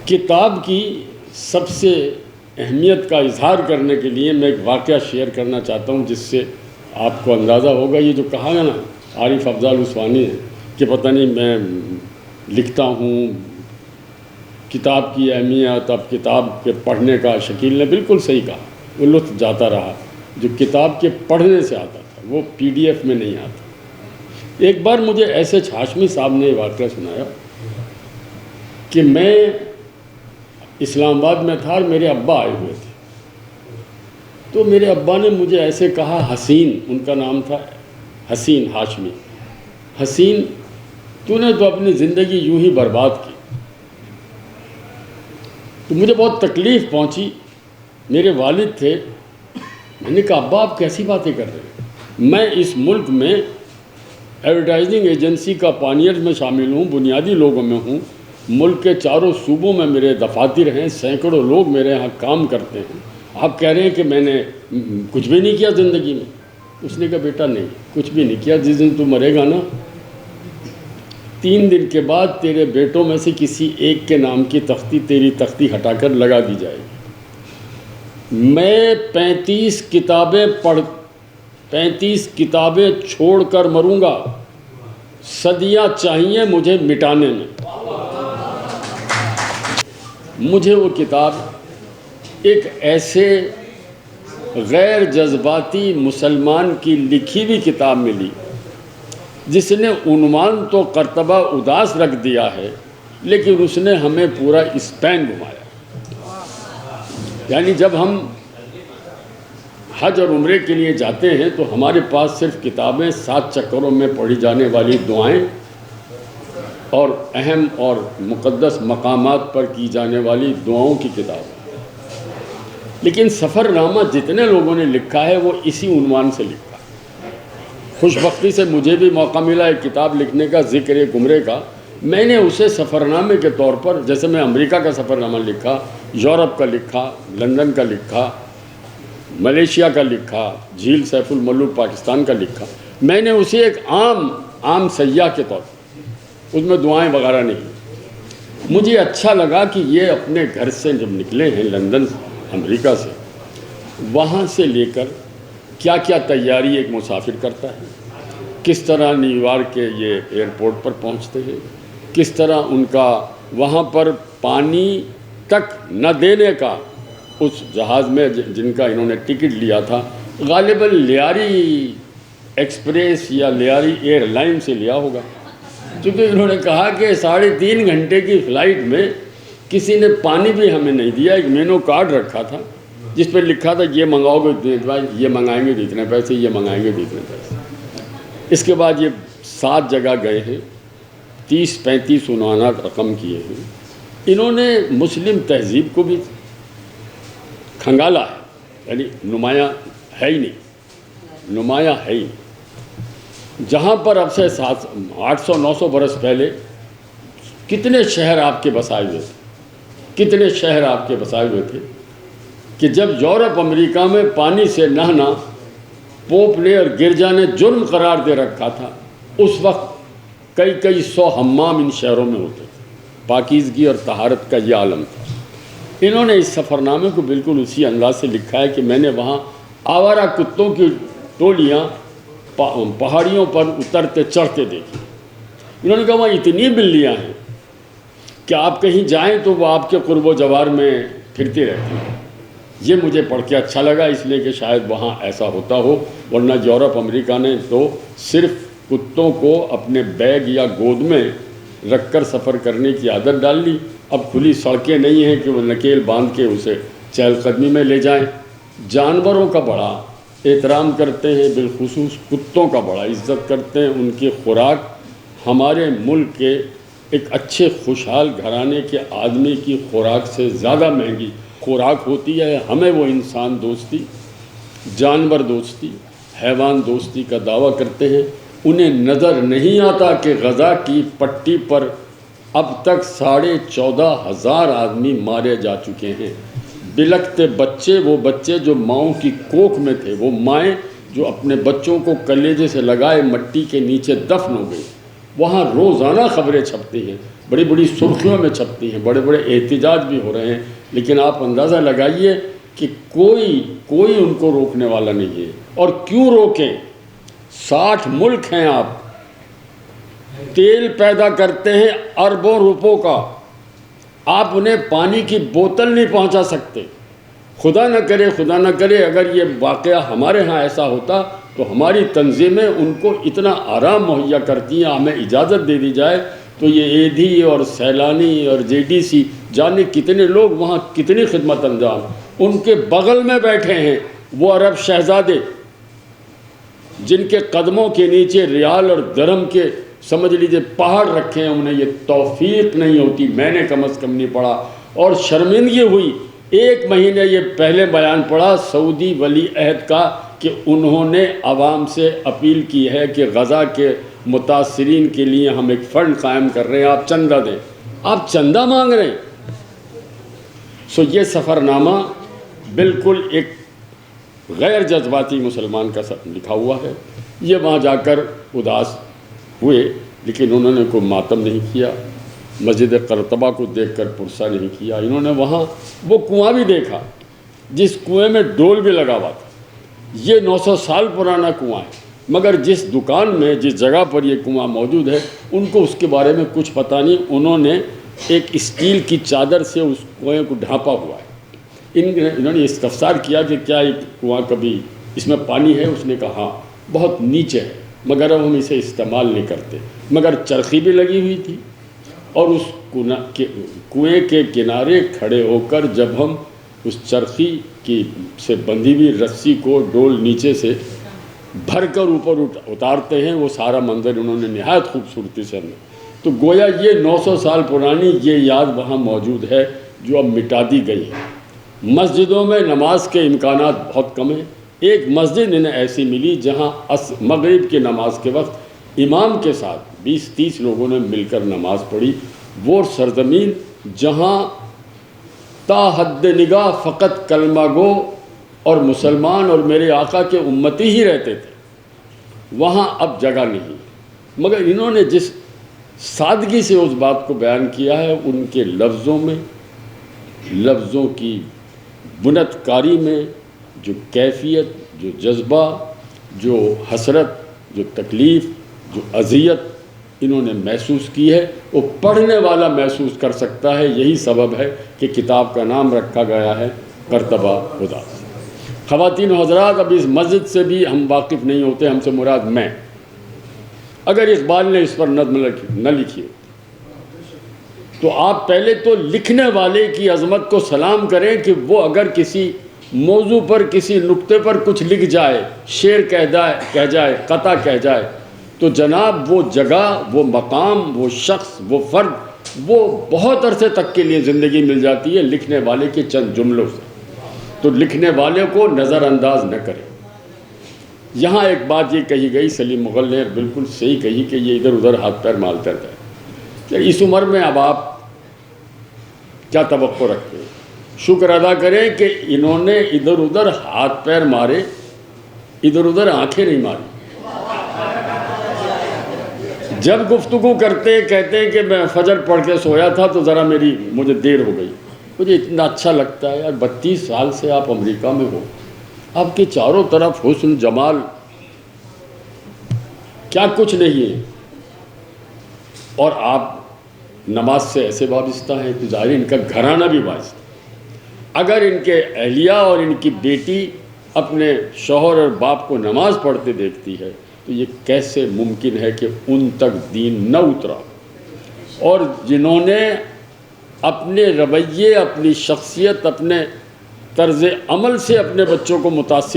کتاب کی سب سے اہمیت کا اظہار کرنے کے لیے میں ایک واقعہ شیئر کرنا چاہتا ہوں، جس سے آپ کو اندازہ ہوگا. یہ جو کہا ہے نا عارف افضل عثمانی نے کہ پتہ نہیں میں لکھتا ہوں کتاب کی اہمیت، اب کتاب کے پڑھنے کا، شکیل نے بالکل صحیح کہا. وہ لطف جاتا رہا جو کتاب کے پڑھنے سے آتا تھا وہ پی ڈی ایف میں نہیں آتا. ایک بار مجھے ایسے ہاشمی صاحب نے یہ واقعہ سنایا کہ میں اسلام آباد میں تھا اور میرے ابا آئے ہوئے تھے. تو میرے ابا نے مجھے ایسے کہا، حسین ان کا نام تھا، حسین ہاشمی، حسین تو نے تو اپنی زندگی یوں ہی برباد کی. تو مجھے بہت تکلیف پہنچی. میرے والد تھے. میں نے کہا ابا آپ کیسی باتیں کر رہے ہیں؟ میں اس ملک میں ایڈورٹائزنگ ایجنسی کا پانیئر میں شامل ہوں، بنیادی لوگوں میں ہوں. ملک کے چاروں صوبوں میں میرے دفاتر ہیں، سینکڑوں لوگ میرے ہاں کام کرتے ہیں. آپ کہہ رہے ہیں کہ میں نے کچھ بھی نہیں کیا زندگی میں؟ اس نے کہا بیٹا نہیں کچھ بھی نہیں کیا. جس دن تو مرے گا نا 3 دن کے بعد تیرے بیٹوں میں سے کسی ایک کے نام کی تختی تیری تختی ہٹا کر لگا دی جائے گی. میں 35 کتابیں چھوڑ کر مروں گا. صدیاں چاہیے مجھے مٹانے میں. مجھے وہ کتاب ایک ایسے غیر جذباتی مسلمان کی لکھی ہوئی کتاب ملی جس نے عنوان تو قرطبہ اداس رکھ دیا ہے، لیکن اس نے ہمیں پورا اسپین گھمایا. یعنی جب ہم حج اور عمرے کے لیے جاتے ہیں تو ہمارے پاس صرف کتابیں، 7 چکروں میں پڑھی جانے والی دعائیں اور اہم اور مقدس مقامات پر کی جانے والی دعاؤں کی کتاب. لیکن سفر نامہ جتنے لوگوں نے لکھا ہے وہ اسی عنوان سے لکھا. خوش بختی سے مجھے بھی موقع ملا ایک کتاب لکھنے کا، ذکر ایک عمرے کا. میں نے اسے سفر نامے کے طور پر، جیسے میں امریکہ کا سفر نامہ لکھا، یورپ کا لکھا، لندن کا لکھا، ملیشیا کا لکھا، جھیل سیف الملوک پاکستان کا لکھا، میں نے اسے ایک عام سیاح کے طور پر، اس میں دعائیں وغیرہ نہیں. مجھے اچھا لگا کہ یہ اپنے گھر سے جب نکلے ہیں لندن امریکہ سے، وہاں سے لے کر کیا کیا تیاری ایک مسافر کرتا ہے، کس طرح نیو یارک کے یہ ایئرپورٹ پر پہنچتے ہیں، کس طرح ان کا وہاں پر پانی تک نہ دینے کا اس جہاز میں جن کا انہوں نے ٹکٹ لیا تھا، غالباً لیاری ایکسپریس یا لیاری ایئر لائن سے لیا ہوگا. چونکہ انہوں نے کہا کہ 3.5 گھنٹے کی فلائٹ میں کسی نے پانی بھی ہمیں نہیں دیا. ایک مینو کارڈ رکھا تھا جس پہ لکھا تھا یہ منگاؤ گے اتنے، یہ منگائیں گے اتنے پیسے، یہ منگائیں گے اتنے پیسے. اس کے بعد یہ 7 جگہ گئے ہیں، 30-35 عنوانات رقم کیے ہیں. انہوں نے مسلم تہذیب کو بھی کھنگالا ہے، یعنی نمایاں ہے ہی نہیں. جہاں پر اب سے 800-900 برس پہلے کتنے شہر آپ کے بسائے ہوئے تھے کہ جب یورپ امریکہ میں پانی سے نہانا پوپ نے اور گرجا نے جرم قرار دے رکھا تھا، اس وقت کئی 100 حمام ان شہروں میں ہوتے تھے. پاکیزگی اور طہارت کا یہ عالم تھا. انہوں نے اس سفر نامے کو بالکل اسی انداز سے لکھا ہے کہ میں نے وہاں آوارہ کتوں کی ٹولیاں پہاڑیوں پر اترتے چڑھتے دیکھی. انہوں نے کہا وہاں اتنی بلیاں ہیں کہ آپ کہیں جائیں تو وہ آپ کے قرب و جوار میں پھرتی رہتی ہیں. یہ مجھے پڑھ کے اچھا لگا، اس لیے کہ شاید وہاں ایسا ہوتا ہو، ورنہ یورپ امریکہ نے تو صرف کتوں کو اپنے بیگ یا گود میں رکھ کر سفر کرنے کی عادت ڈال لی. اب کھلی سڑکیں نہیں ہیں کہ وہ نکیل باندھ کے اسے چہل قدمی میں لے جائیں. جانوروں کا بڑا احترام کرتے ہیں، بالخصوص کتوں کا بڑا عزت کرتے ہیں. ان کی خوراک ہمارے ملک کے ایک اچھے خوشحال گھرانے کے آدمی کی خوراک سے زیادہ مہنگی خوراک ہوتی ہے. ہمیں وہ انسان دوستی، جانور دوستی، حیوان دوستی کا دعویٰ کرتے ہیں. انہیں نظر نہیں آتا کہ غزہ کی پٹی پر اب تک 14,500 آدمی مارے جا چکے ہیں. بلکتے بچے، وہ بچے جو ماؤں کی کوکھ میں تھے، وہ مائیں جو اپنے بچوں کو کلیجے سے لگائے مٹی کے نیچے دفن ہو گئی. وہاں روزانہ خبریں چھپتی ہیں بڑی بڑی سرخیوں میں چھپتی ہیں، بڑے بڑے احتجاج بھی ہو رہے ہیں، لیکن آپ اندازہ لگائیے کہ کوئی ان کو روکنے والا نہیں ہے۔ اور کیوں روکیں؟ 60 ملک ہیں، آپ تیل پیدا کرتے ہیں اربوں روپوں کا، آپ انہیں پانی کی بوتل نہیں پہنچا سکتے۔ خدا نہ کرے اگر یہ واقعہ ہمارے ہاں ایسا ہوتا تو ہماری تنظیمیں ان کو اتنا آرام مہیا کرتی ہیں، ہمیں اجازت دے دی جائے تو یہ ایدھی اور سیلانی اور JDC جانے کتنے لوگ وہاں کتنی خدمت انجام، ان کے بغل میں بیٹھے ہیں وہ عرب شہزادے جن کے قدموں کے نیچے ریال اور درہم کے سمجھ لیجئے پہاڑ رکھے ہیں، انہیں یہ توفیق نہیں ہوتی، میں نے کم از کم نہیں پڑھا، اور شرمندگی ہوئی۔ 1 مہینے یہ پہلے بیان پڑھا سعودی ولی عہد کا کہ انہوں نے عوام سے اپیل کی ہے کہ غزہ کے متاثرین کے لیے ہم ایک فنڈ قائم کر رہے ہیں، آپ چندہ دیں۔ آپ چندہ مانگ رہے ہیں۔ یہ سفر نامہ بالکل ایک غیر جذباتی مسلمان کا لکھا ہوا ہے۔ یہ وہاں جا کر اداس ہوئے لیکن انہوں نے کوئی ماتم نہیں کیا، مسجد قرطبہ کو دیکھ کر پرسہ نہیں کیا۔ انہوں نے وہاں وہ کنواں بھی دیکھا جس کنویں میں ڈول بھی لگا ہوا تھا۔ یہ 900 سال پرانا کنواں ہے، مگر جس دکان میں جس جگہ پر یہ کنواں موجود ہے ان کو اس کے بارے میں کچھ پتہ نہیں۔ انہوں نے ایک اسٹیل کی چادر سے اس کنویں کو ڈھانپا ہوا ہے۔ انہوں نے استفسار کیا کہ کیا یہ کنواں کبھی اس میں پانی ہے؟ اس نے کہا ہاں بہت نیچے ہے، مگر اب ہم اسے استعمال نہیں کرتے۔ مگر چرخی بھی لگی ہوئی تھی، اور اس کنویں کے کنارے کھڑے ہو کر جب ہم اس چرخی کی سے بندھی ہوئی رسی کو ڈول نیچے سے بھر کر اوپر اتارتے ہیں، وہ سارا منظر انہوں نے نہایت خوبصورتی سے ہمیں، تو گویا یہ 900 سال پرانی یہ یاد وہاں موجود ہے جو اب مٹا دی گئی ہے۔ مسجدوں میں نماز کے امکانات بہت کم ہیں۔ ایک مسجد انہیں ایسی ملی جہاں مغرب کی نماز کے وقت امام کے ساتھ 20-30 لوگوں نے مل کر نماز پڑھی۔ وہ سرزمین جہاں تا حد نگاہ فقط کلمہ گو اور مسلمان اور میرے آقا کے امتی ہی رہتے تھے، وہاں اب جگہ نہیں۔ مگر انہوں نے جس سادگی سے اس بات کو بیان کیا ہے، ان کے لفظوں میں، لفظوں کی بنت کاری میں جو کیفیت، جو جذبہ، جو حسرت، جو تکلیف، جو اذیت انہوں نے محسوس کی ہے، وہ پڑھنے والا محسوس کر سکتا ہے۔ یہی سبب ہے کہ کتاب کا نام رکھا گیا ہے قرطبہ اداس۔ خواتین و حضرات، اب اس مسجد سے بھی ہم واقف نہیں ہوتے، ہم سے مراد میں۔ اگر اقبال نے اس پر نظم نہ لکھی ہو تو آپ پہلے تو لکھنے والے کی عظمت کو سلام کریں کہ وہ اگر کسی موضوع پر، کسی نقطے پر کچھ لکھ جائے، شعر کہہ جائے، قطع کہہ جائے، تو جناب وہ جگہ، وہ مقام، وہ شخص، وہ فرد، وہ بہت عرصے تک کے لیے زندگی مل جاتی ہے لکھنے والے کے چند جملوں سے۔ تو لکھنے والے کو نظر انداز نہ کریں۔ یہاں ایک بات یہ کہی گئی، سلیم مغل نے بالکل صحیح کہی کہ یہ ادھر ادھر ہاتھ پیر مالتا رہتا ہے۔ اس عمر میں اب آپ کیا توقع رکھتے ہیں؟ شکر ادا کریں کہ انہوں نے ادھر ادھر ہاتھ پیر مارے، ادھر ادھر آنکھیں نہیں ماری۔ جب گفتگو کرتے کہتے ہیں کہ میں فجر پڑھ کے سویا تھا تو ذرا مجھے دیر ہو گئی۔ مجھے اتنا اچھا لگتا ہے یار، 32 سال سے آپ امریکہ میں ہو، آپ کے چاروں طرف حسن، جمال، کیا کچھ نہیں ہے، اور آپ نماز سے ایسے وابستہ ہیں کہ ظاہر ان کا گھرانہ بھی وابستہ۔ اگر ان کے اہلیہ اور ان کی بیٹی اپنے شوہر اور باپ کو نماز پڑھتے دیکھتی ہے تو یہ کیسے ممکن ہے کہ ان تک دین نہ اترا؟ اور جنہوں نے اپنے رویے، اپنی شخصیت، اپنے طرز عمل سے اپنے بچوں کو متاثر